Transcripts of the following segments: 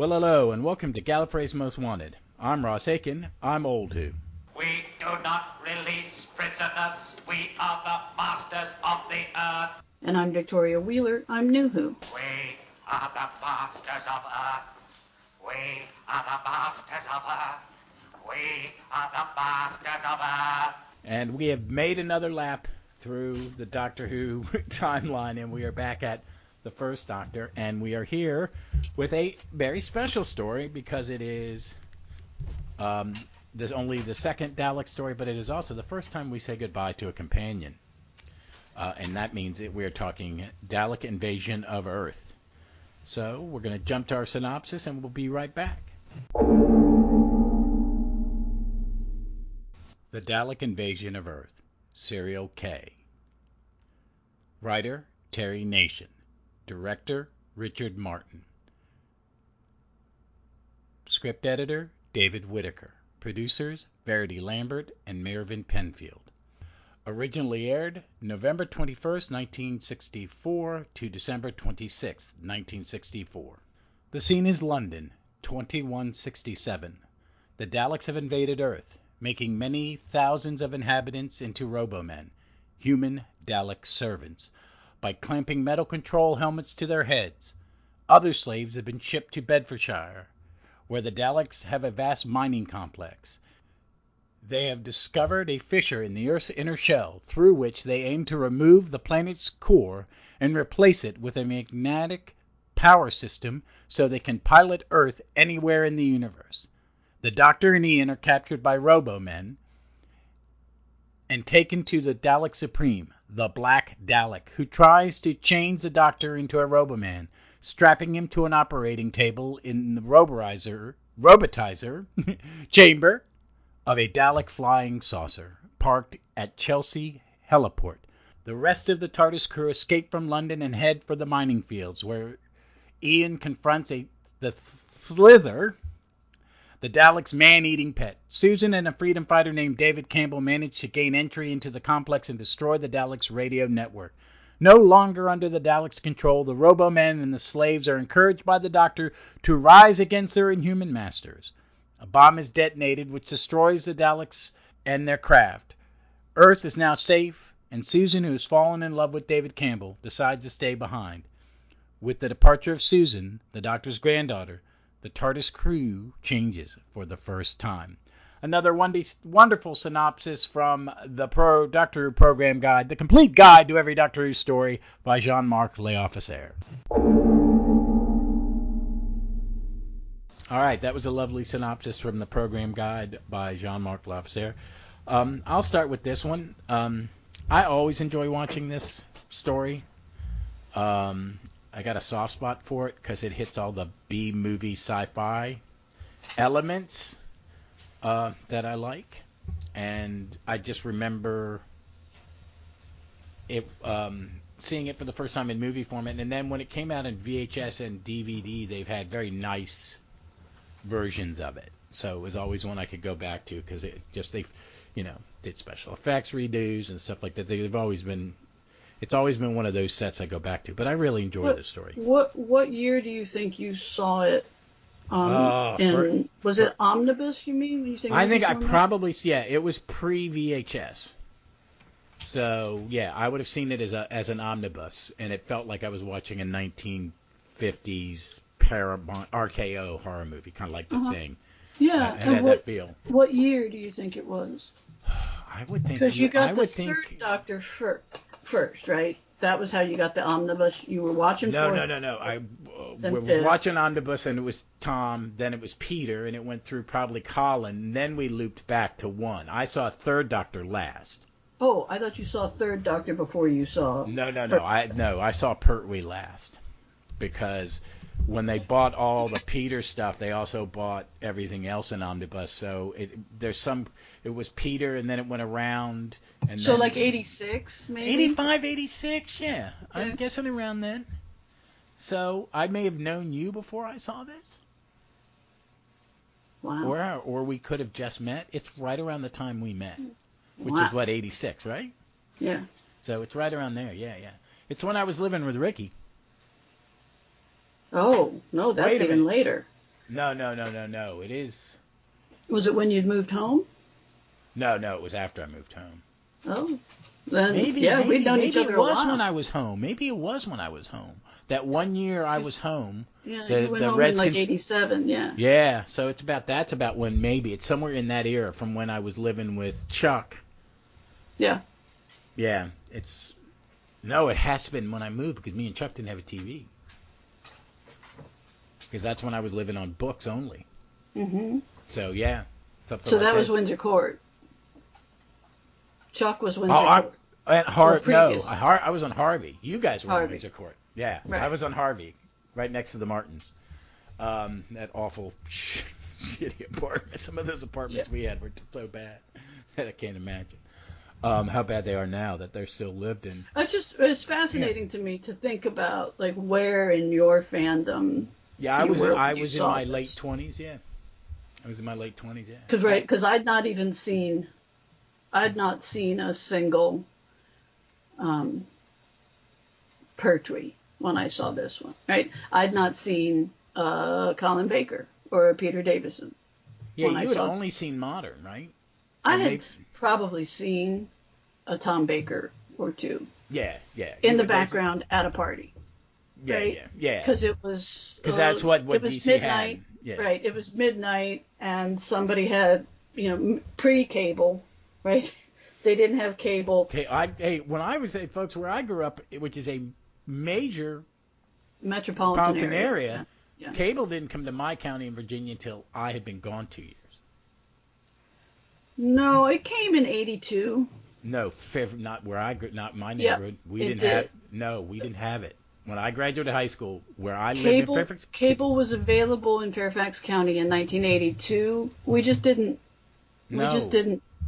Well, hello, and welcome to Gallifrey's Most Wanted. I'm Ross Aiken. I'm old who. We do not release prisoners. We are the masters of the earth. And I'm Victoria Wheeler. I'm new who. We are the masters of earth. We are the masters of earth. We are the masters of earth. And we have made another lap through the Doctor Who timeline, and we are back at the first Doctor, and we are here with a very special story because it is there's only the second Dalek story, but it is also the first time we say goodbye to a companion. And that means that we're talking Dalek Invasion of Earth. So we're going to jump to our synopsis, and we'll be right back. The Dalek Invasion of Earth, Serial K. Writer, Terry Nation. Director, Richard Martin. Script editor, David Whitaker. Producers, Verity Lambert and Mervyn Penfield. Originally aired November 21st, 1964 to December 26th, 1964. The scene is London, 2167. The Daleks have invaded Earth, making many thousands of inhabitants into Robomen, human Dalek servants, by clamping metal control helmets to their heads. Other slaves have been shipped to Bedfordshire, where the Daleks have a vast mining complex. They have discovered a fissure in the Earth's inner shell, through which they aim to remove the planet's core and replace it with a magnetic power system so they can pilot Earth anywhere in the universe. The Doctor and Ian are captured by Robomen and taken to the Dalek Supreme, the Black Dalek, who tries to change the Doctor into a Roboman, strapping him to an operating table in the robotizer chamber of a Dalek flying saucer, parked at Chelsea Heliport. The rest of the TARDIS crew escape from London and head for the mining fields, where Ian confronts the Slither, the Dalek's man-eating pet. Susan and a freedom fighter named David Campbell manage to gain entry into the complex and destroy the Dalek's radio network. No longer under the Dalek's control, the Robomen and the slaves are encouraged by the Doctor to rise against their inhuman masters. A bomb is detonated, which destroys the Daleks and their craft. Earth is now safe, and Susan, who has fallen in love with David Campbell, decides to stay behind. With the departure of Susan, the Doctor's granddaughter, the TARDIS crew changes for the first time. Another wonderful synopsis from the Doctor Who Program Guide, the complete guide to every Doctor Who story by Jean-Marc Léofficer. All right, that was a lovely synopsis from the Program Guide by Jean-Marc Léofficer. I'll start with this one. I always enjoy watching this story. I got a soft spot for it because it hits all the B-movie sci-fi elements that I like. And I just remember it seeing it for the first time in movie format. And then when it came out in VHS and DVD, they've had very nice versions of it. So it was always one I could go back to because they did special effects redos and stuff like that. It's always been one of those sets I go back to, but I really enjoy this story. What year do you think you saw it? Was it omnibus? You mean? When you say I think I probably it was pre-VHS. So yeah, I would have seen it as an omnibus, and it felt like I was watching a 1950s Paramount RKO horror movie, kind of like The Thing. Yeah, it had that feel. What year do you think it was? I would think because you got the third Doctor first, right? That was how you got the omnibus. You were watching. No. We were watching omnibus, and it was Tom. Then it was Peter, and it went through probably Colin. And then we looped back to 1. I saw third Doctor last. Oh, I thought you saw third Doctor before you saw. No. I saw Pertwee last because when they bought all the Peter stuff, they also bought everything else in omnibus. So it was Peter, and then it went around. And so like 86, maybe? 85, 86, yeah. Okay. I'm guessing around then. So I may have known you before I saw this. Wow. Or we could have just met. It's right around the time we met, which is what, 86, right? Yeah. So it's right around there, yeah. It's when I was living with Ricky. Oh, no, that's even later. No. It is. Was it when you'd moved home? No, it was after I moved home. Oh, then Maybe we'd known each other it was a while. when I was home. Maybe it was when I was home. That one year I was home. Yeah, the, you went the home Redskins, in like '87. Yeah. Yeah, so that's about when maybe it's somewhere in that era from when I was living with Chuck. Yeah. Yeah, it has to have been when I moved because me and Chuck didn't have a TV. Because that's when I was living on books only. Mhm. So yeah, something So like that was Windsor Court. Chuck was Windsor I Court. I was on Harvey. You guys were on Harvey. Windsor Court. Yeah, Right. I was on Harvey, right next to the Martins. That awful shitty apartment. Some of those apartments we had were so bad that I can't imagine how bad they are now that they're still lived in. It's fascinating to me to think about like where in your fandom. Yeah, I was in my this. late 20s. Yeah, I was in my late 20s. Yeah. Because I'd not seen a single Pertwee when I saw this one. Right, I'd not seen Colin Baker or Peter Davison. Yeah, you had only seen modern, right? I had probably seen a Tom Baker or two. Yeah. In the background at a party. Yeah, right? Yeah. Because it was. Because that's what it was DC midnight, had. Yeah. Right. It was midnight, and somebody had pre-cable, right? They didn't have cable. When I was folks, where I grew up, which is a major metropolitan area. Yeah. Cable didn't come to my county in Virginia until I had been gone 2 years. No, it came in '82. No, not where not my neighborhood. We didn't have it. When I graduated high school, where I lived in Fairfax, cable was available in Fairfax County in 1982. We just didn't.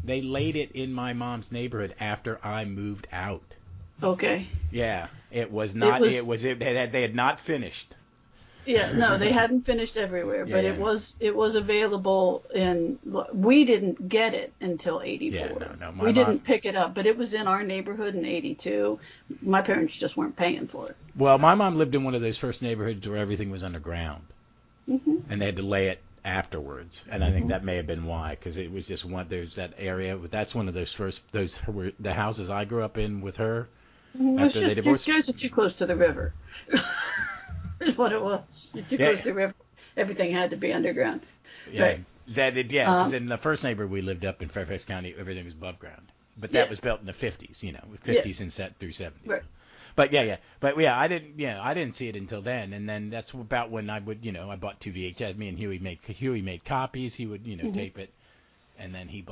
They laid it in my mom's neighborhood after I moved out. Okay. Yeah, it was not. They had not finished. Yeah, no, they hadn't finished everywhere, but it was available in. We didn't get it until '84. Yeah, no, we didn't pick it up, but it was in our neighborhood in '82. My parents just weren't paying for it. Well, my mom lived in one of those first neighborhoods where everything was underground, and they had to lay it afterwards, and I think that may have been why, because it was just there's that area. That's one of those were the houses I grew up in with her. After they divorced. You guys are too close to the river. Is what it was. You're too close to the river. Everything had to be underground. Yeah, right. Because in the first neighborhood we lived up in Fairfax County, everything was above ground. But that was built in the 50s, 50s and set through 70s. Right. But I didn't see it until then, and then that's about when I would, I bought 2 VHS. Me and Huey made copies. He would, tape it, and then he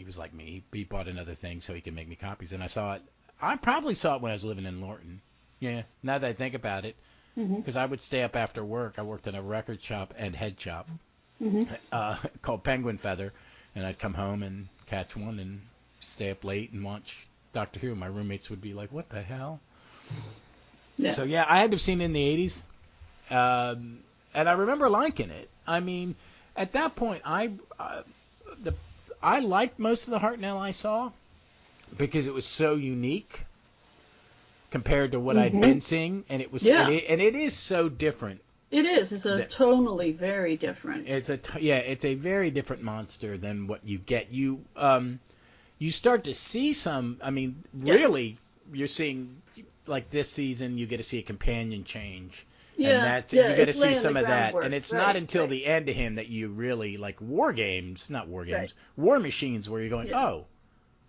was like me. He bought another thing so he could make me copies, and I saw it. I probably saw it when I was living in Lorton. Yeah, now that I think about it. Because I would stay up after work. I worked in a record shop and head shop called Penguin Feather, and I'd come home and catch one and stay up late and watch Doctor Who. My roommates would be like, "What the hell?" Yeah. So yeah, I had to have seen it in the '80s, and I remember liking it. I mean, at that point, I liked most of the Hartnell I saw because it was so unique compared to what I'd been seeing, and it was and it is so different. It is. It's tonally very different. It's a very different monster than what you get. You start to see some. I mean, really, you're seeing like this season. You get to see a companion change. And you get to see some of that, and it's not until the end of him that you really like War Machines, where you're going, oh,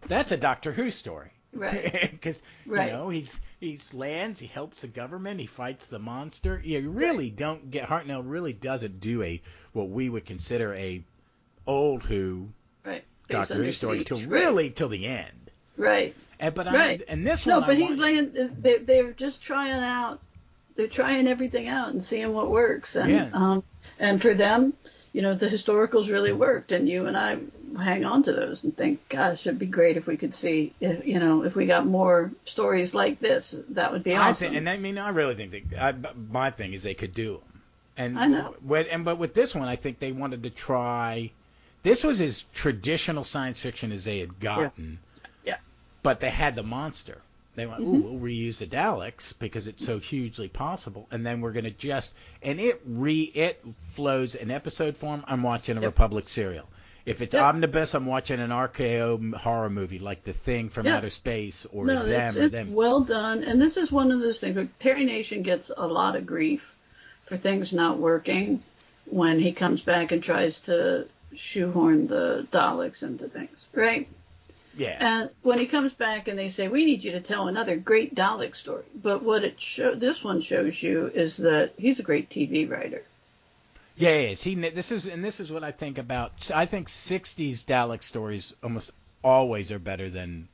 that's a Doctor Who story. Right. Because he lands, he helps the government, he fights the monster. You really don't get Hartnell really doesn't do what we would consider a old Who Doctor Who story till the end. Right. And this one, but he's laying. They're just trying out. They're trying everything out and seeing what works. And and for them, the historicals really worked, and you and I hang on to those and think, gosh, it'd be great if we could see, if we got more stories like this, that would be awesome. I really think my thing is they could do them. And I know. But with this one, I think they wanted to try. This was as traditional science fiction as they had gotten. Yeah. But they had the monster. They went, ooh, we'll reuse the Daleks because it's so hugely possible, and then we're going to just, and it flows in episode form. I'm watching a Republic serial. If it's omnibus, I'm watching an RKO horror movie like The Thing from Outer Space or them. It's well done, and this is one of those things where Terry Nation gets a lot of grief for things not working when he comes back and tries to shoehorn the Daleks into things, right? Yeah. And when he comes back and they say, we need you to tell another great Dalek story. But what this one shows you is that he's a great TV writer. Yeah, he is. This is what I think about. I think 60s Dalek stories almost always are better than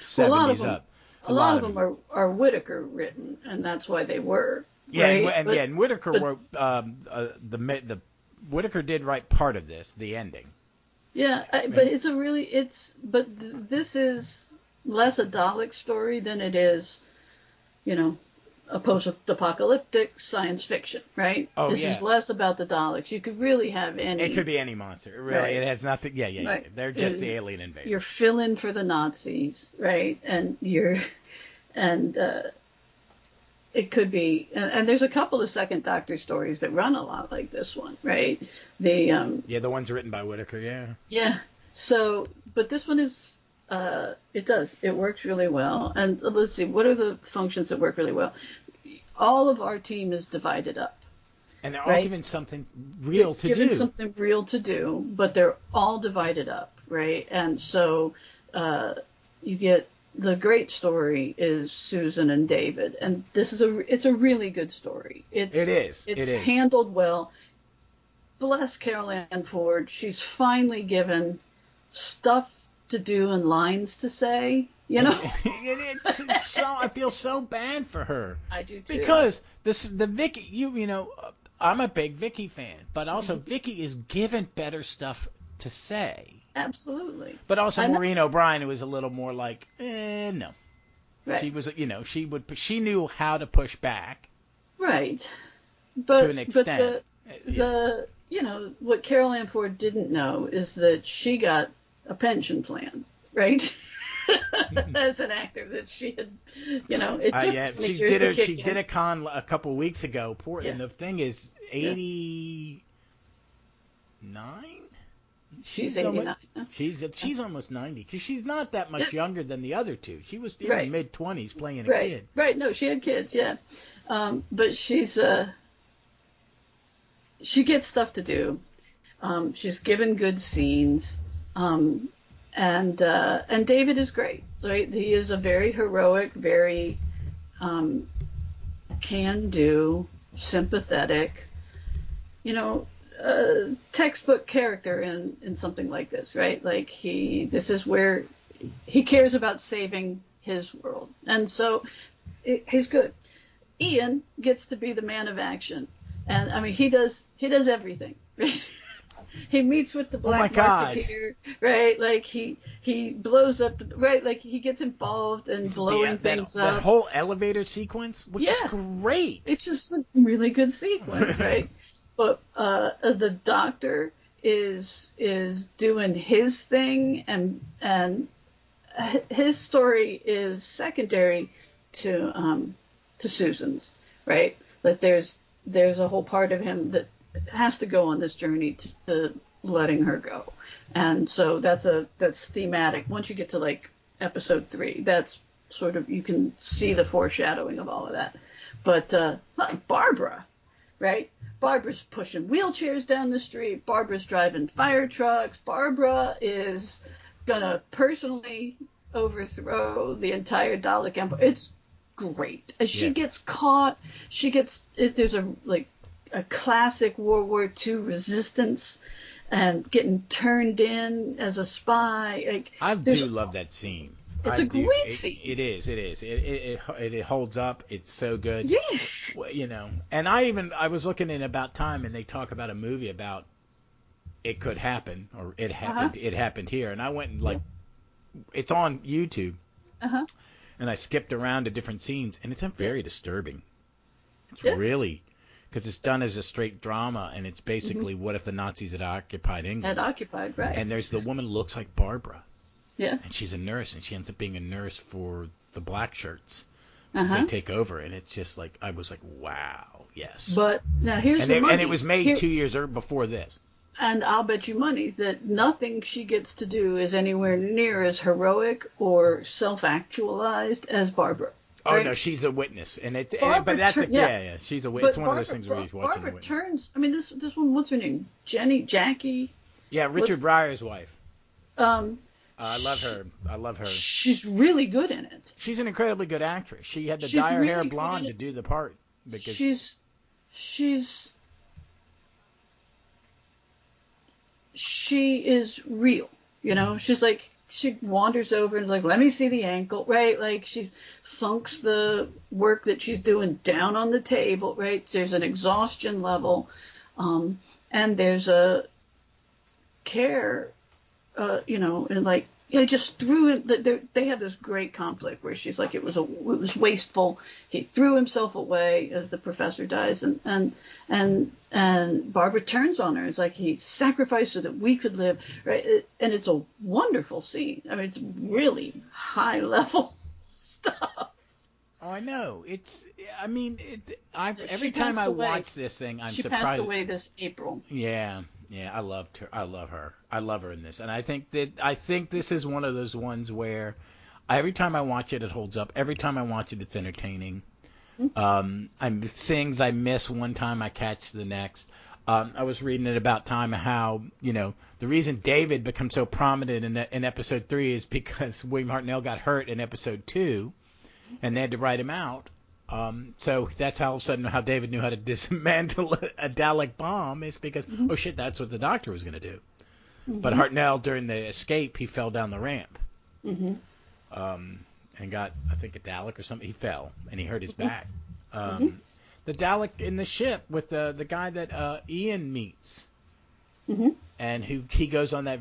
70s up. A lot of them are Whitaker written, and that's why they work. Yeah, right? and Whitaker wrote the Whitaker did write part of this, the ending. Yeah, but this is less a Dalek story than it is, a post-apocalyptic science fiction, right? Oh, this is less about the Daleks. You could really have any. It could be any monster. Really, right. It has nothing. Yeah. Right. They're just the alien invaders. You're filling for the Nazis, right? And it could be, and there's a couple of Second Doctor stories that run a lot like this one, right? The ones written by Whitaker, yeah. Yeah. So, but this one is, it works really well. And let's see, what are the functions that work really well? All of our team is divided up. And they're all given something real to do. Given something real to do, but they're all divided up, right? And so you get. The great story is Susan and David, and it's a really good story. It is. It's handled well. Bless Carol Ann Ford. She's finally given stuff to do and lines to say. It's so. I feel so bad for her. I do too. Because the Vicky, I'm a big Vicky fan, but also Vicky is given better stuff to say. Absolutely. But also Maureen O'Brien, who was a little more like, no. Right. She was, she knew how to push back. Right. But to an extent. But what Carol Ann Ford didn't know is that she got a pension plan, right? As an actor, that she had, it took she did a con a couple of weeks ago. And the thing is, 89. She's 89. She's almost 90 because she's not that much younger than the other two. She was in her mid-20s playing a kid. Right. No, she had kids. Yeah, but she gets stuff to do. She's given good scenes, and David is great. Right, he is a very heroic, very can-do, sympathetic. Textbook character in something like this, right? Like this is where he cares about saving his world, and so he's good. Ian gets to be the man of action, and I mean he does everything. Right? He meets with the black marketeer, right? Like he blows up, right? Like he gets involved in blowing things up. The whole elevator sequence, which is great. It's just a really good sequence, right? But the Doctor is doing his thing, and his story is secondary to Susan's, right? That there's a whole part of him that has to go on this journey to letting her go, and so that's thematic. Once you get to like episode 3, that's sort of, you can see the foreshadowing of all of that. But Barbara. Right? Barbara's pushing wheelchairs down the street. Barbara's driving fire trucks. Barbara is going to personally overthrow the entire Dalek Empire. It's great. As she gets caught, there's a classic World War II resistance and getting turned in as a spy. I do love that scene. It's a great scene. It is. It holds up. It's so good. Yeah. And I was looking in About Time, and they talk about a movie about it could happen, or it happened. It happened here, and I went and it's on YouTube. And I skipped around to different scenes, and it's very disturbing. It's really, because it's done as a straight drama, and it's basically what if the Nazis had occupied England? Right. And there's the woman looks like Barbara. Yeah. And she's a nurse, and she ends up being a nurse for the black shirts as Uh-huh. they take over. And it's just like, I was like, wow, yes. But now here's and the money. And it was made 2 years before this. And I'll bet you money that nothing she gets to do is anywhere near as heroic or self-actualized as Barbara. Oh right? no, she's a witness, and she's a witness. It's one of those things where you're watching. Barbara turns. I mean, this one. What's her name? Jackie. Yeah, Richard Pryor's wife. I love her. She's really good in it. She's an incredibly good actress. She had to dye her hair blonde to do the part because she is real. You know, she's like, she wanders over and like, let me see the ankle, right? Like she sunks the work that she's doing down on the table, right? There's an exhaustion level, and there's a care, and like, just threw it. They had this great conflict where she's like, it was wasteful. He threw himself away as the professor dies, and Barbara turns on her. It's like he sacrificed so that we could live, right? And it's a wonderful scene. I mean, it's really high level stuff. Oh, I know. Every time I watch this thing, I'm surprised. She passed away this April. Yeah, I loved her. I love her in this, and I think this is one of those ones where every time I watch it, it holds up. Every time I watch it, it's entertaining. I'm things I miss one time, I catch the next. I was reading it about time how the reason David becomes so prominent in episode 3 is because William Hartnell got hurt in episode 2, and they had to write him out. So that's how all of a sudden how David knew how to dismantle a Dalek bomb is because, oh shit, that's what the doctor was going to do. But Hartnell, during the escape, he fell down the ramp. And got, I think, a Dalek or something. He fell, and he hurt his back. The Dalek in the ship with the guy that Ian meets. And he goes on that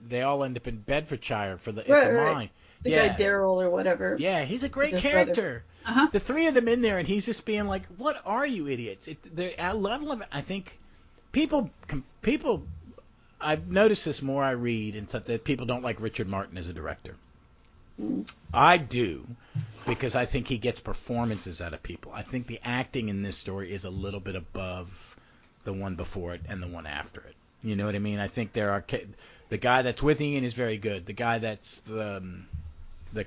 they all end up in Bedfordshire for the mine. The guy Daryl or whatever. Yeah, he's a great character. The three of them in there, and he's just being like, "What are you idiots?" At level of it, I think people. I've noticed this more I read, and that people don't like Richard Martin as a director. I do, because I think he gets performances out of people. I think the acting in this story is a little bit above the one before it and the one after it. You know what I mean? I think the guy that's with Ian is very good. The guy that's the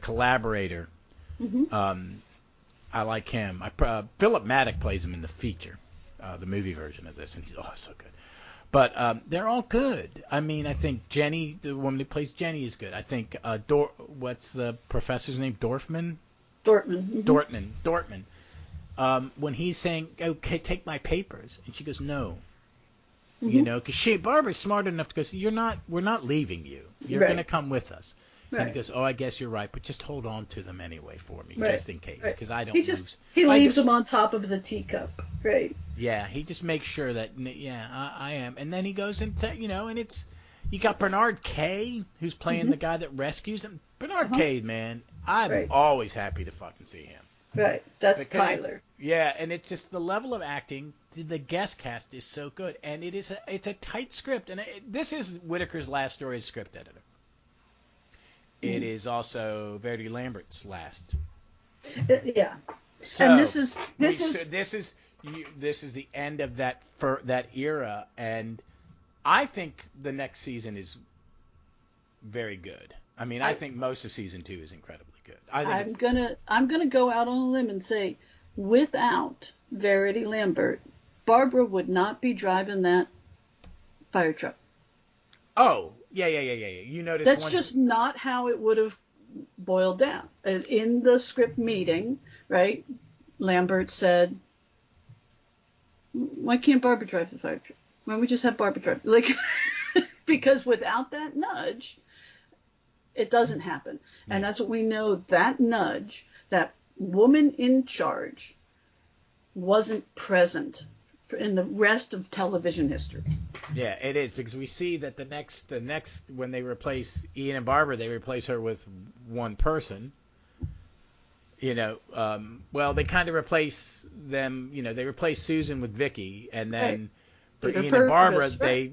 collaborator, I like him. Philip Maddock plays him in the feature, the movie version of this, and he's so good. But they're all good. I mean, I think Jenny, the woman who plays Jenny, is good. I think what's the professor's name? Dortman. When he's saying, "Okay, take my papers," and she goes, "No." Because Barbara's smart enough to go, we're not leaving you. You're going to come with us. Right. And he goes, "Oh, I guess you're right, but just hold on to them anyway for me, just in case, because I don't lose." He leaves them on top of the teacup, right? Yeah, he just makes sure that, I am. And then he goes and it's, you got Bernard Kay, who's playing the guy that rescues him. Bernard Kay, man, I'm always happy to fucking see him. Right, that's Tyler. Yeah, and it's just the level of acting. The guest cast is so good, and it's a tight script. And this is Whittaker's last story as script editor. It is also Verity Lambert's last. Yeah. So, and this is the end of that era, and I think the next season is very good. I mean, I think most of season 2 is incredibly good. I'm gonna go out on a limb and say, without Verity Lambert, Barbara would not be driving that fire truck. Oh, yeah. You notice that's just not how it would have boiled down. In the script meeting, right? Lambert said, "Why can't Barbara drive the fire truck? Why don't we just have Barbara drive?" Like, because without that nudge, it doesn't happen. And that's what we know. That nudge, that woman in charge, wasn't present in the rest of television history. Yeah, it is, because we see that the next when they replace Ian and Barbara, they replace her with one person. Well, they kind of replace them. They replace Susan with Vicky, and then for Ian and Barbara, they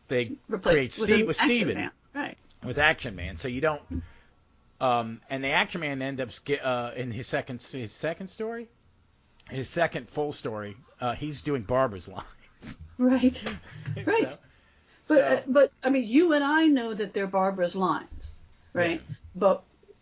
create Steve with Steven. with Action Man. So you don't. And the Action Man ends up in his second story, his second full story. He's doing Barbara's lines. Right. Right. But I mean, you and I know that they're Barbara's lines, right? Yeah.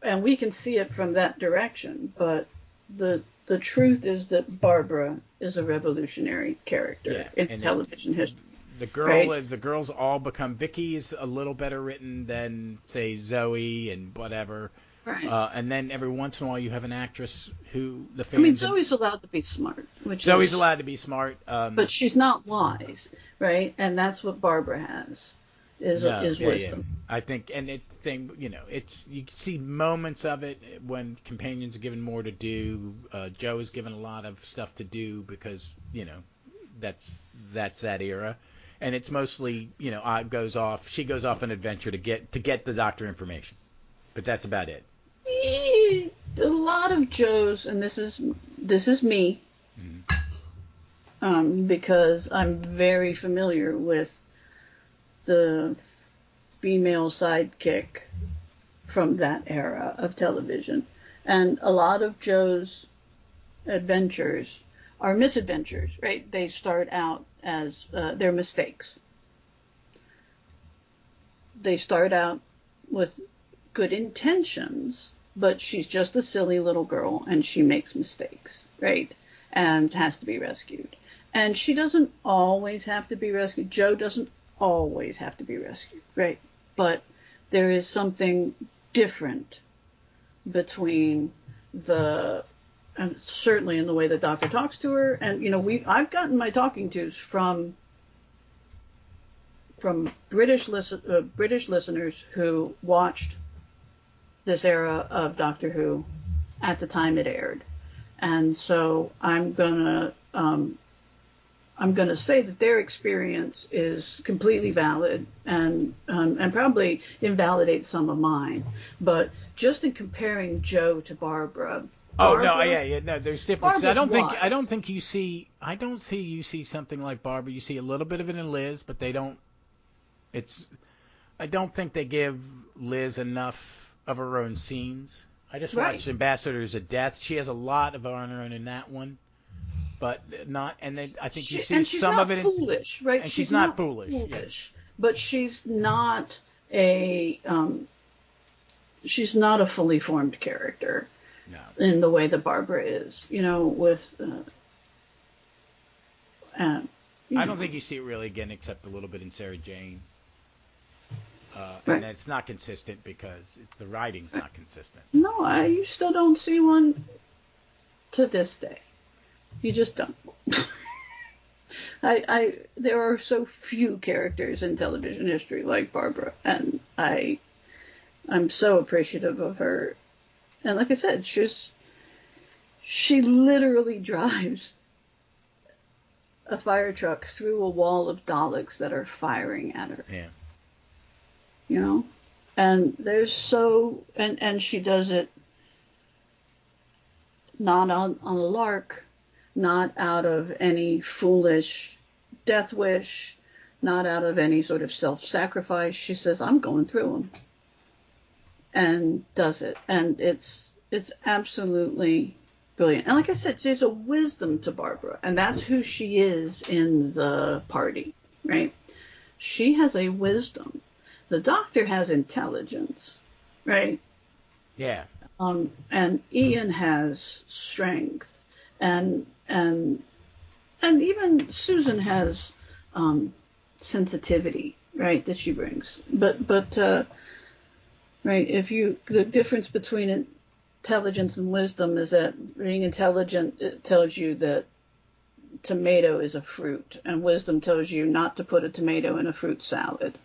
And we can see it from that direction. But the truth is that Barbara is a revolutionary character in television history. The girls all become. Vicky is a little better written than, say, Zoe and whatever. Right. And then every once in a while you have an actress who the fans. I mean, Zoe's allowed to be smart. Zoe's allowed to be smart. But she's not wise, right? And that's what Barbara has, is wisdom. Yeah. I think, and it's you can see moments of it when Companions are given more to do. Joe is given a lot of stuff to do because that's that era. And it's mostly, she goes off an adventure to get the Doctor information, but that's about it. A lot of Joe's, and this is me, because I'm very familiar with the female sidekick from that era of television, and a lot of Joe's adventures are misadventures, right? They start out as they're mistakes. They start out with good intentions, but she's just a silly little girl and she makes mistakes, right? And has to be rescued. And she doesn't always have to be rescued. Joe doesn't always have to be rescued, right? But there is something different between and certainly in the way the Doctor talks to her, and I've gotten my talking tos from British listeners who watched this era of Doctor Who at the time it aired, and so I'm gonna say that their experience is completely valid and probably invalidates some of mine, but just in comparing Joe to Barbara. Oh no, no. There's differences. I don't think you see something like Barbara. You see a little bit of it in Liz, but they don't. I don't think they give Liz enough of her own scenes. I just watched Ambassadors of Death. She has a lot of her own in that one, but not. And then I think you see some of it. Foolish, right? And she's not foolish. But she's not a fully formed character. No. In the way that Barbara is, with. I don't think you see it really again, except a little bit in Sarah Jane. And it's not consistent because the writing's not consistent. No, you still don't see one to this day. You just don't. There are so few characters in television history like Barbara, and I'm so appreciative of her. And like I said, she literally drives a fire truck through a wall of Daleks that are firing at her. Yeah. And and she does it not on a lark, not out of any foolish death wish, not out of any sort of self-sacrifice. She says, I'm going through them. And does it. And it's absolutely brilliant. And like I said, there's a wisdom to Barbara, and that's who she is in the party, right? She has a wisdom. The Doctor has intelligence, right? Yeah. And Ian has strength, and even Susan has sensitivity, right, that she brings. But right, the difference between intelligence and wisdom is that being intelligent, it tells you that tomato is a fruit, and wisdom tells you not to put a tomato in a fruit salad,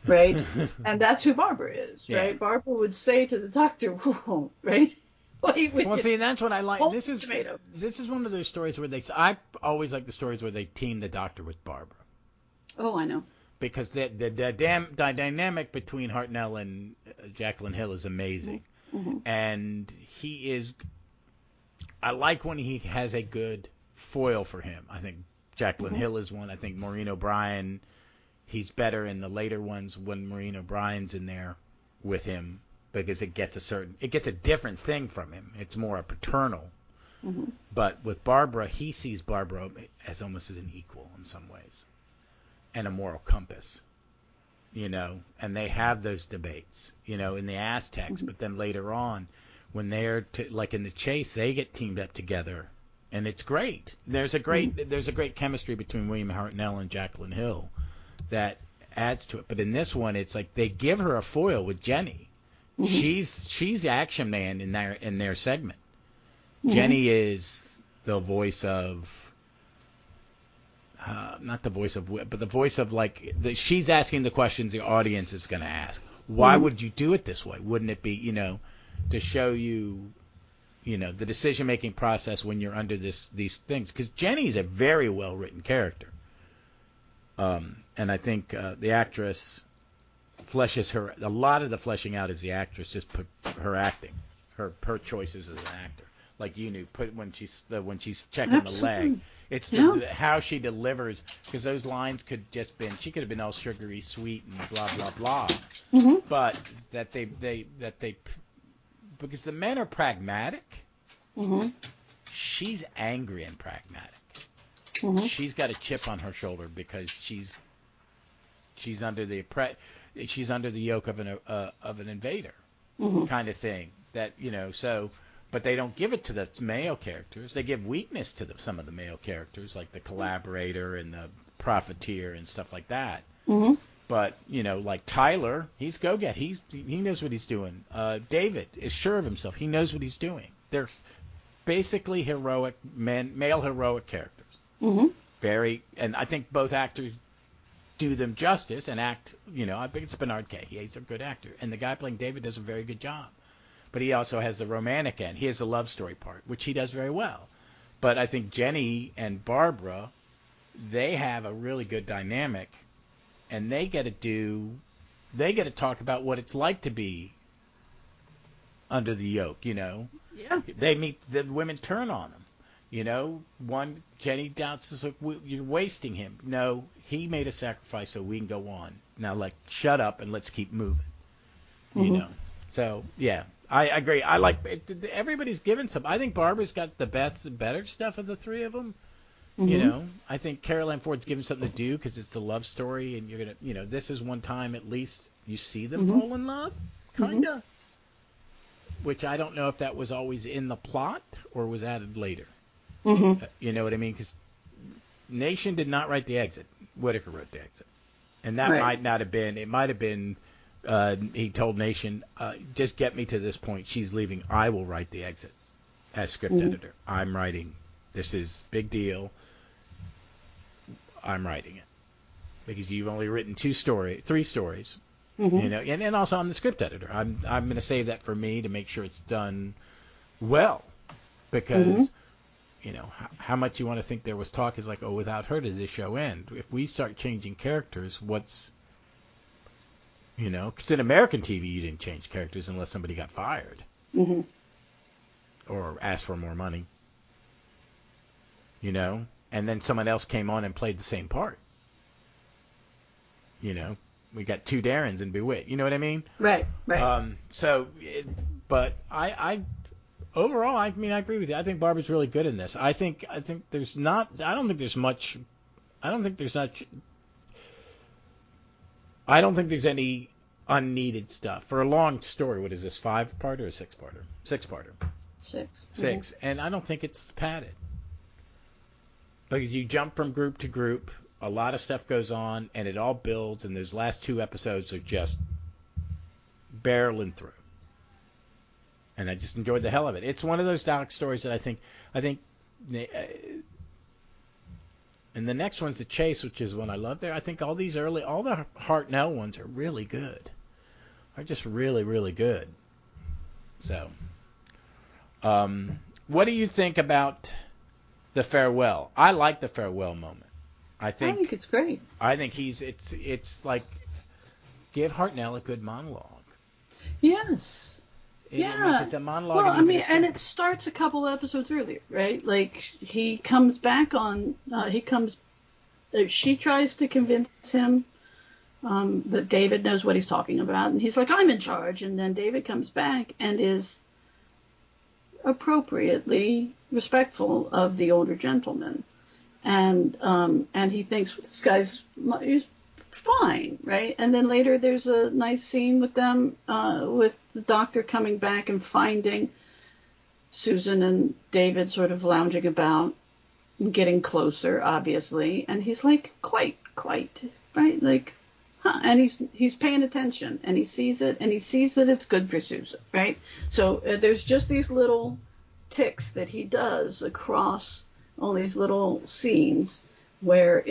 right? And that's who Barbara is, right? Yeah. Barbara would say to the Doctor, whoa, right? Well, see, that's what I like. This is one of those stories where I always like the stories where they team the Doctor with Barbara. Oh, I know. Because the dynamic between Hartnell and Jacqueline Hill is amazing. Mm-hmm. And I like when he has a good foil for him. I think Jacqueline Hill is one. I think Maureen O'Brien, he's better in the later ones when Maureen O'Brien's in there. with him because it gets a different thing from him. It's more a paternal. Mm-hmm. But with Barbara, he sees Barbara as almost as an equal in some ways, and a moral compass. And they have those debates, in the Aztecs. Mm-hmm. But then later on, when they're like in the chase, they get teamed up together, and it's great. There's a great chemistry between William Hartnell and Jacqueline Hill that adds to it. But in this one, it's like they give her a foil with Jenny. Mm-hmm. She's action man in their segment. Mm-hmm. Jenny is the voice of. Not the voice of wit, but the voice of she's asking the questions the audience is going to ask. Why would you do it this way? Wouldn't it be, to show you, the decision-making process when you're under these things? Because Jenny's a very well-written character. And I think the actress fleshes her, a lot of the fleshing out is the actress, just put her acting, her choices as an actor. Like you knew, when she's checking Absolutely. the leg, it's how she delivers, because those lines could have been all sugary sweet and blah blah blah, mm-hmm. but that they because the men are pragmatic, mm-hmm. she's angry and pragmatic. Mm-hmm. She's got a chip on her shoulder because she's under the yoke of an invader, mm-hmm. kind of thing. That so. But they don't give it to the male characters. They give weakness to some of the male characters, like the collaborator and the profiteer and stuff like that. Mm-hmm. But, like Tyler, he's go-get. He knows what he's doing. David is sure of himself. He knows what he's doing. They're basically heroic male heroic characters. Mm-hmm. And I think both actors do them justice and act, I think it's Bernard Kaye. He's a good actor. And the guy playing David does a very good job. But he also has the romantic end. He has the love story part, which he does very well. But I think Jenny and Barbara, they have a really good dynamic, and they get to talk about what it's like to be under the yoke, Yeah. They meet, the women turn on them. Jenny doubts, you're wasting him. No, he made a sacrifice so we can go on. Now, shut up and let's keep moving, Mm-hmm. So, yeah. I agree. I like everybody's given some. I think Barbara's got the better stuff of the three of them. Mm-hmm. I think Carol Ann Ford's given something to do because it's the love story, and you're gonna, this is one time at least you see them mm-hmm. fall in love, kinda. Mm-hmm. Which I don't know if that was always in the plot or was added later. Mm-hmm. You know what I mean? Because Nation did not write the exit. Whittaker wrote the exit, and that might not have been. It might have been. He told Nation, just get me to this point. She's leaving. I will write the exit as script editor. I'm writing. This is big deal. I'm writing it. Because you've only written 3 stories. Mm-hmm. And also I'm the script editor. I'm going to save that for me to make sure it's done well. Because, how much you want to think there was talk is without her does this show end? If we start changing characters, what's... because in American TV, you didn't change characters unless somebody got fired. Mm-hmm. Or asked for more money. And then someone else came on and played the same part. We got 2 Darrens in Bewit. You know what I mean? Right. But I overall, I agree with you. I think Barbara's really good in this. I think there's not. I don't think there's much. I don't think there's any unneeded stuff for a long story. What is this? 5-parter or 6-parter? 6-parter. 6. 6, Mm-hmm. and I don't think it's padded because you jump from group to group. A lot of stuff goes on, and it all builds. And those last 2 episodes are just barreling through, and I just enjoyed the hell of it. It's one of those Dalek stories that I think. And the next one's The Chase, which is one I love there. I think all the Hartnell ones are really good. Are just really, really good. So, what do you think about the farewell? I like the farewell moment. I think it's great. I think it's like give Hartnell a good monologue. Yes. It's a monologue. Well, and it starts a couple episodes earlier, right? He comes back on. She tries to convince him that David knows what he's talking about, and he's like, I'm in charge. And then David comes back and is appropriately respectful of the older gentleman, and he thinks he's fine, right? And then later there's a nice scene with them, with the doctor coming back and finding Susan and David sort of lounging about and getting closer, obviously, and he's like, quite, right, like, huh, and he's paying attention, and he sees it, and he sees that it's good for Susan, right? So there's just these little ticks that he does across all these little scenes where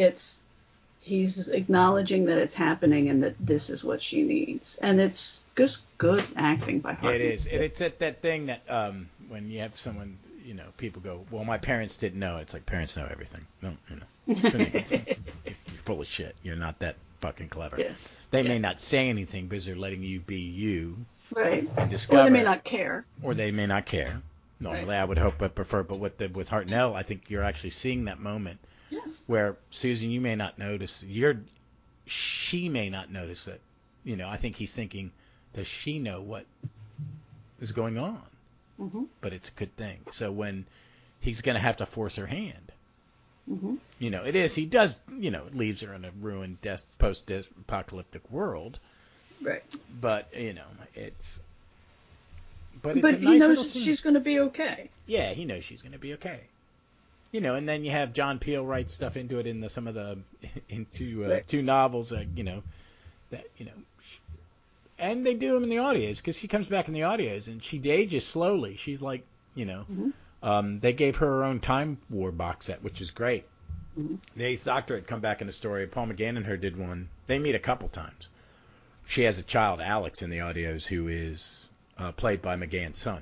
he's acknowledging that it's happening and that this is what she needs, and it's just good acting by Hartnett. It is. It's that thing that when you have someone, people go, well, my parents didn't know. It's like, parents know everything. No, you're full of shit. You're not that fucking clever. Yeah. They may not say anything because they're letting you be you. Right. And discover. Or they may not care. Normally, right. I would hope, but prefer. But with Hartnell, I think you're actually seeing that moment. Yes. Where Susan, you may not notice. She may not notice it. I think he's thinking, does she know what is going on? Mm-hmm. But it's a good thing. So when he's going to have to force her hand, mm-hmm. It is. He does. Leaves her in a ruined, post-apocalyptic world. Right. But it's. But he nice knows she's going to be okay. Yeah, he knows she's going to be okay. And then you have John Peel write stuff into it in some of the right. two novels, and they do them in the audios because she comes back in the audios and she ages slowly. She's like, mm-hmm. They gave her own Time War box set, which is great. Mm-hmm. The Eighth Doctor had come back in the story. Paul McGann and her did one. They meet a couple times. She has a child, Alex, in the audios who is played by McGann's son.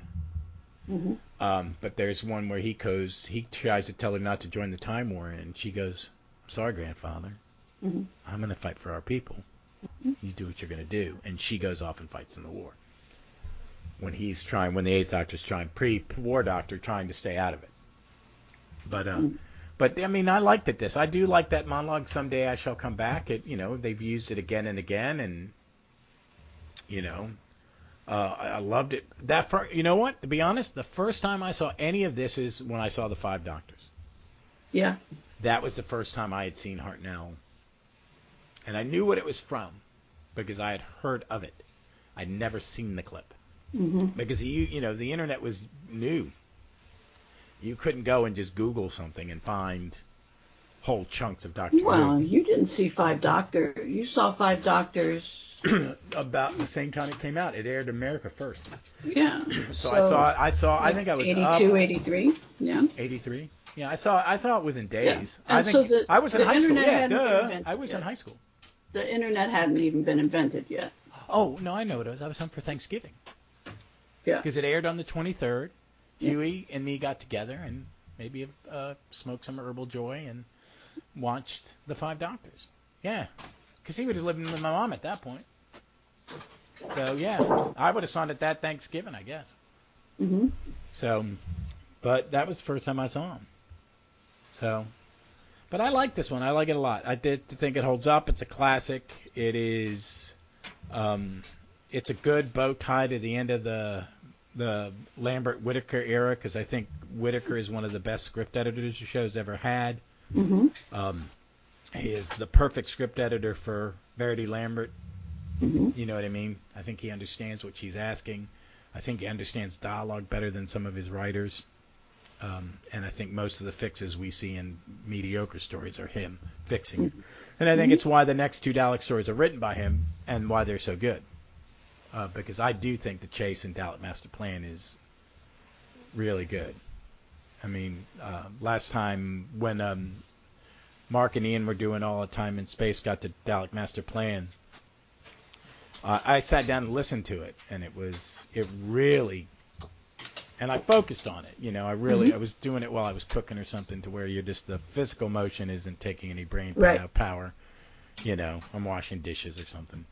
Mm-hmm. But there's one where he tries to tell her not to join the Time War, and she goes, "Sorry, grandfather, mm-hmm. I'm going to fight for our people. Mm-hmm. You do what you're going to do." And she goes off and fights in the war. When the Eighth Doctor's pre-war Doctor trying to stay out of it. But mm-hmm. But I mean, I liked it. I do like that monologue. Someday I shall come back. They've used it again and again, and I loved it. You know what? To be honest, the first time I saw any of this is when I saw the Five Doctors. Yeah. That was the first time I had seen Hartnell, and I knew what it was from because I had heard of it. I'd never seen the clip mm-hmm. because the internet was new. You couldn't go and just Google something and find whole chunks of Doctor Who. Well, you didn't see Five Doctors. You saw Five Doctors about the same time it came out. It aired in America first. Yeah. So I saw. I think I was 82, 83. Yeah. 83. Yeah, I saw it within days. Yeah. I think so I was in high school. Yeah, duh. I was yet. in high school. The internet hadn't even been invented yet. Oh no, I know what it was. I was home for Thanksgiving. Yeah. Because it aired on the 23rd. Yeah. Huey and me got together and maybe smoked some Herbal Joy and watched the Five Doctors. Yeah. Because he was living with my mom at that point. So, yeah, I would have saw it that Thanksgiving, I guess. Mm-hmm. So, but that was the first time I saw him. So, but I like this one. I like it a lot. I did think it holds up. It's a classic. It is, it's a good bow tie to the end of the Lambert-Whitaker era because I think Whitaker is one of the best script editors the show's ever had. Mm-hmm. He is the perfect script editor for Verity Lambert. Mm-hmm. You know what I mean? I think he understands what she's asking. I think he understands dialogue better than some of his writers. And I think most of the fixes we see in mediocre stories are him fixing it. And I think it's why the next two Dalek stories are written by him and why they're so good. Because I do think the chase in Dalek Master Plan is really good. I mean, last time when Mark and Ian were doing All the Time and Space got to Dalek Master Plan, I sat down and listened to it, and it really, and I focused on it. I was doing it while I was cooking or something to where the physical motion isn't taking any brain power. I'm washing dishes or something.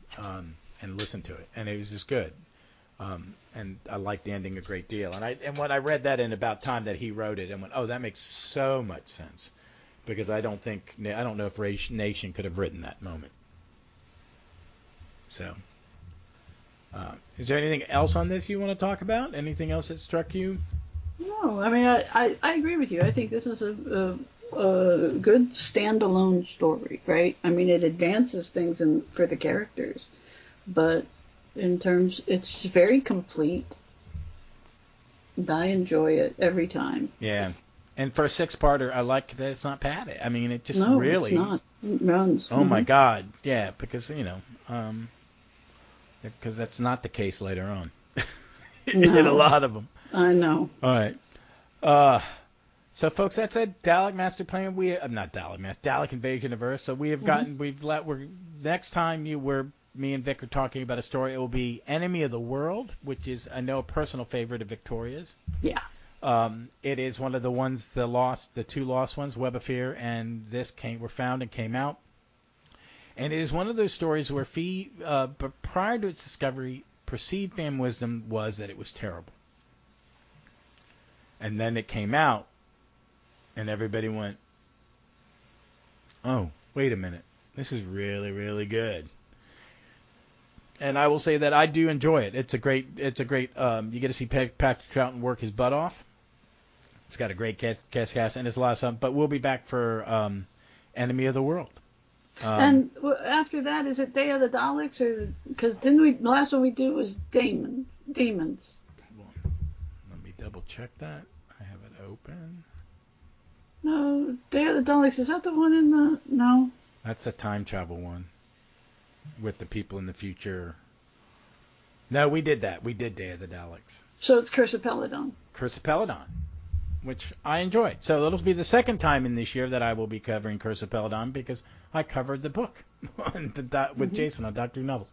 And listen to it, and it was just good. And I liked the ending a great deal. And when I read that in about time that he wrote it, and went, oh, that makes so much sense, because I don't know if Nation could have written that moment. So, is there anything else on this you want to talk about? Anything else that struck you? No, I mean, I agree with you. I think this is a good standalone story, right? I mean, it advances things for the characters, but it's very complete. And I enjoy it every time. Yeah. And for a 6-parter, I like that it's not padded. I mean, it just No, really... it's not. It runs. Oh, my God. Yeah, because, because that's not the case later on. No. In a lot of them. I know. All right. So, folks, that's a Dalek Master Plan. Dalek Invasion of Earth. So we have gotten, next time me and Vic are talking about a story, it will be Enemy of the World, which is, I know, a personal favorite of Victoria's. Yeah. It is one of the ones, the 2 lost ones, Web of Fear, and this were found and came out. And it is one of those stories where but prior to its discovery, perceived fan wisdom was that it was terrible. And then it came out, and everybody went, oh, wait a minute. This is really, really good. And I will say that I do enjoy it. It's a great, you get to see Patrick Troughton work his butt off. It's got a great cast, and it's a lot of stuff. But we'll be back for Enemy of the World. And after that, is it Day of the Daleks? Because the last one we did was Demons. Let me double check that. I have it open. No, Day of the Daleks, is that the one in the... No. That's a time travel one. With the people in the future. No, we did that. We did Day of the Daleks. So it's Curse of Peladon. Curse of Peladon, which I enjoyed. So it'll be the second time in this year that I will be covering Curse of Peladon because I covered the book with Jason on Doctor Who Novels.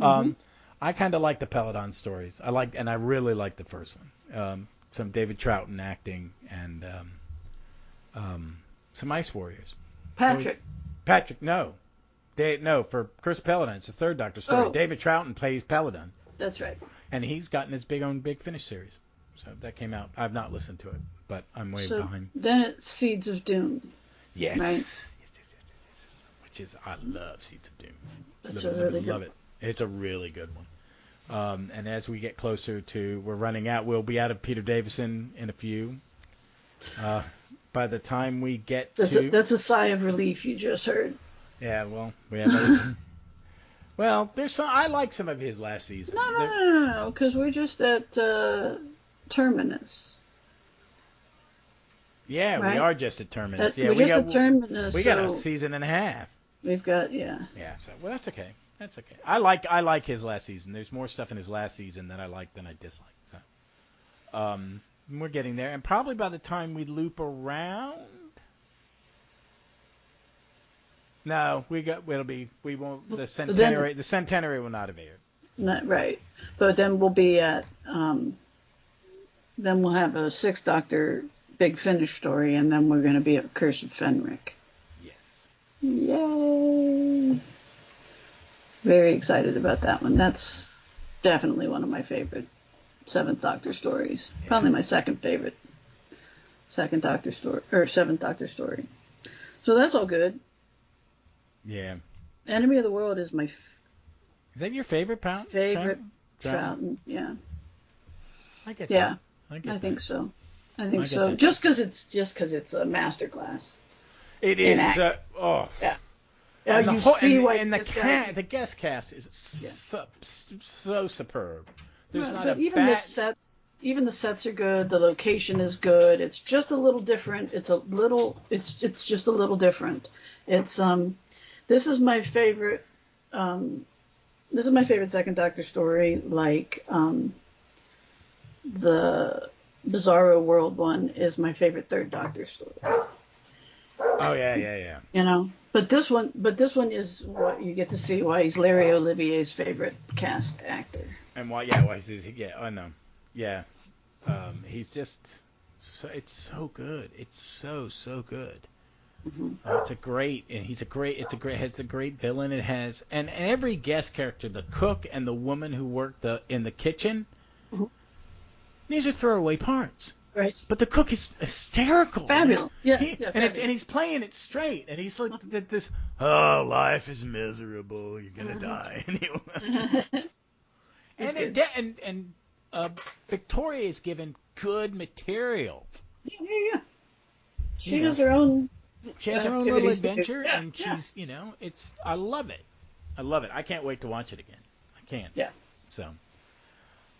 I kind of like the Peladon stories. I really like the first one. Some David Troughton acting and some Ice Warriors. Patrick, no. For Curse of Peladon, it's a third Doctor story. Oh. David Troughton plays Peladon. That's right. And he's gotten his Big Finish series. So that came out. I've not listened to it, but I'm way behind. Then it's Seeds of Doom. Yes. Right? Yes. Which is, I love Seeds of Doom. That's Love it. It's a really good one. And as we get closer we're running out. We'll be out of Peter Davison in a few. By the time we get That's a sigh of relief you just heard. Yeah, well, we have well, there's some. I like some of his last season. No, because we're just at Terminus. Yeah, right? We are just at Terminus. We're just at Terminus. We got a season and a half. We've got, yeah. Yeah, so well, that's okay. That's okay. I like his last season. There's more stuff in his last season that I like than I dislike. So, we're getting there, and probably by the time we loop around. No, we won't. The centenary will not have aired. Not right, but then we'll be at. Then we'll have a 6th Doctor Big Finish story, and then we're going to be at Curse of Fenric. Yes. Yay! Very excited about that one. That's definitely one of my favorite 7th Doctor stories. Yeah. Probably my second favorite 2nd Doctor story or 7th Doctor story. So that's all good. Yeah. Enemy of the World is my Is that your favorite favorite Troughton? Yeah. I get that. I think so. I think so. That. Just because it's a masterclass. It is. Yeah. And you see why the guest cast is so superb. There's not but a even the sets. Even the sets are good. The location is good. It's just a little different. It's just a little different. It's This is my favorite. This is my favorite 2nd Doctor story. Like the Bizarro World one is my favorite 3rd Doctor story. Oh yeah. But this one is what you get to see why he's Larry Olivier's favorite cast actor. And why he's I know. Yeah. He's just it's so good. It's so good. It's a great villain. It has and every guest character, the cook and the woman who worked in the kitchen, these are throwaway parts. Right. But the cook is hysterical. Fabulous. Yeah. And he's playing it straight, and he's like this. Oh, life is miserable. You're gonna die anyway. and Victoria is given good material. Yeah. She has her own. She has her own little adventure, and she's, I love it. I can't wait to watch it again. I can't. Yeah. So,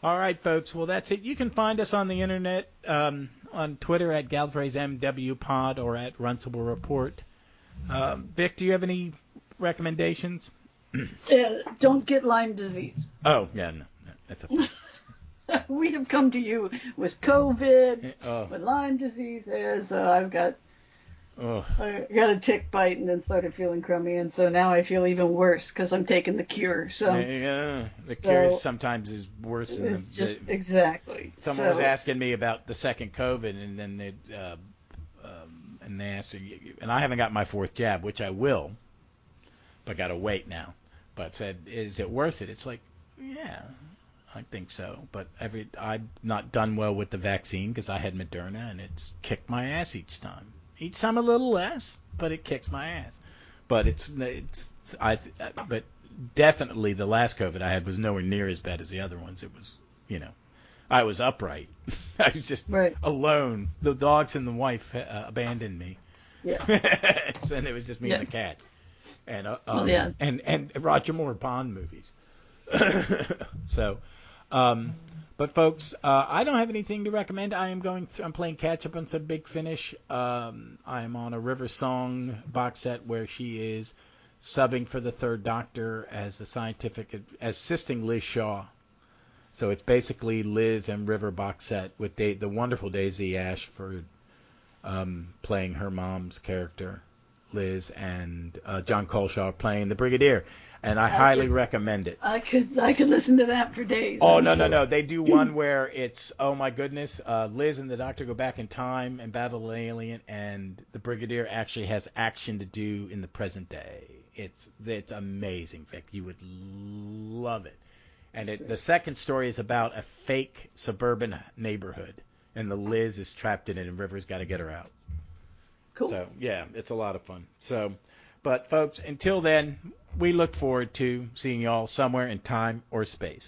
all right, folks. Well, that's it. You can find us on the internet, on Twitter at Gallifrey's MW Pod or at Runcible Report. Vic, do you have any recommendations? Don't get Lyme disease. Oh, yeah, no that's okay. We have come to you with COVID, with Lyme disease. I got a tick bite and then started feeling crummy, and so now I feel even worse because I'm taking the cure. So the cure sometimes is worse than exactly. Someone was asking me about the second COVID, and then they asked, and I haven't got my fourth jab, which I will, but got to wait now. But said, is it worth it? It's like, yeah. I think so, but I've not done well with the vaccine because I had Moderna, and it's kicked my ass each time. Each time a little less, but it kicks my ass. But but definitely the last COVID I had was nowhere near as bad as the other ones. It was, I was upright. I was just alone. The dogs and the wife abandoned me. Yeah. And it was just me and the cats. And and Roger Moore Bond movies. So. But folks, I don't have anything to recommend. I'm playing catch up on some Big Finish. I'm on a River Song box set where she is subbing for the Third Doctor as assisting Liz Shaw. So it's basically Liz and River box set with the wonderful Daisy Ashford playing her mom's character, Liz, and John Colshaw playing the Brigadier. And I highly recommend it. I could listen to that for days. Oh, no. They do one where it's, oh my goodness, Liz and the Doctor go back in time and battle an alien, and the Brigadier actually has action to do in the present day. It's amazing, Vic. You would love it. And the second story is about a fake suburban neighborhood, and the Liz is trapped in it, and River's got to get her out. Cool. So, yeah, it's a lot of fun. So, but folks, until then, we look forward to seeing y'all somewhere in time or space.